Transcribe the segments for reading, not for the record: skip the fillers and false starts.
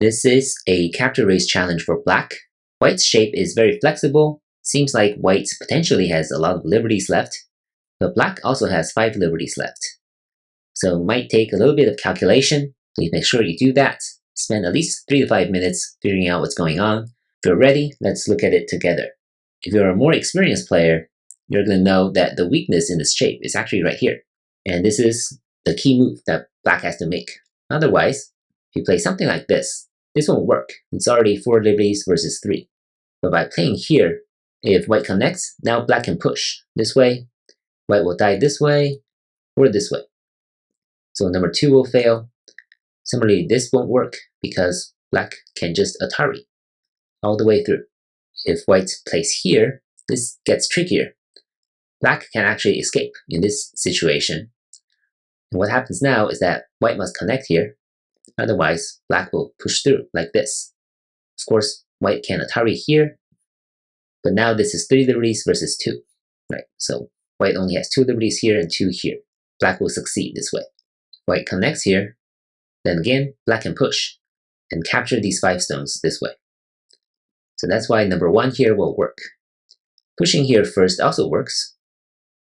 This is a capture race challenge for black. White's shape is very flexible. Seems like white potentially has a lot of liberties left, but black also has 5 liberties left. So it might take a little bit of calculation. Please make sure you do that. Spend at least 3 to 5 minutes figuring out what's going on. If you're ready, let's look at it together. If you're a more experienced player, you're going to know that the weakness in this shape is actually right here. And this is the key move that black has to make. Otherwise, if you play something like this won't work. It's already 4 liberties versus 3. But by playing here, if white connects, now black can push this way. White will dive this way or this way. So number 2 will fail. Similarly, this won't work because black can just Atari all the way through. If white plays here, this gets trickier. Black can actually escape in this situation. And what happens now is that white must connect here. Otherwise, black will push through like this. Of course, white can Atari here, but now this is 3 liberties versus 2, right? So white only has 2 liberties here and 2 here. Black will succeed this way. White connects here, then again, black can push and capture these 5 stones this way. So that's why number 1 here will work. Pushing here first also works.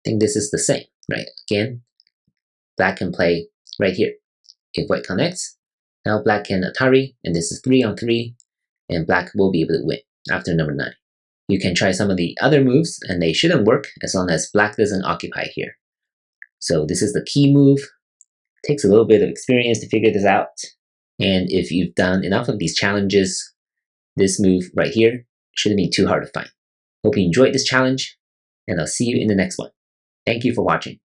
I think this is the same, right? Again, black can play right here. If white connects, now black can Atari, and this is 3 on 3, and black will be able to win after number 9. You can try some of the other moves, and they shouldn't work as long as black doesn't occupy here. So this is the key move. It takes a little bit of experience to figure this out, and if you've done enough of these challenges, this move right here shouldn't be too hard to find. Hope you enjoyed this challenge, and I'll see you in the next one. Thank you for watching.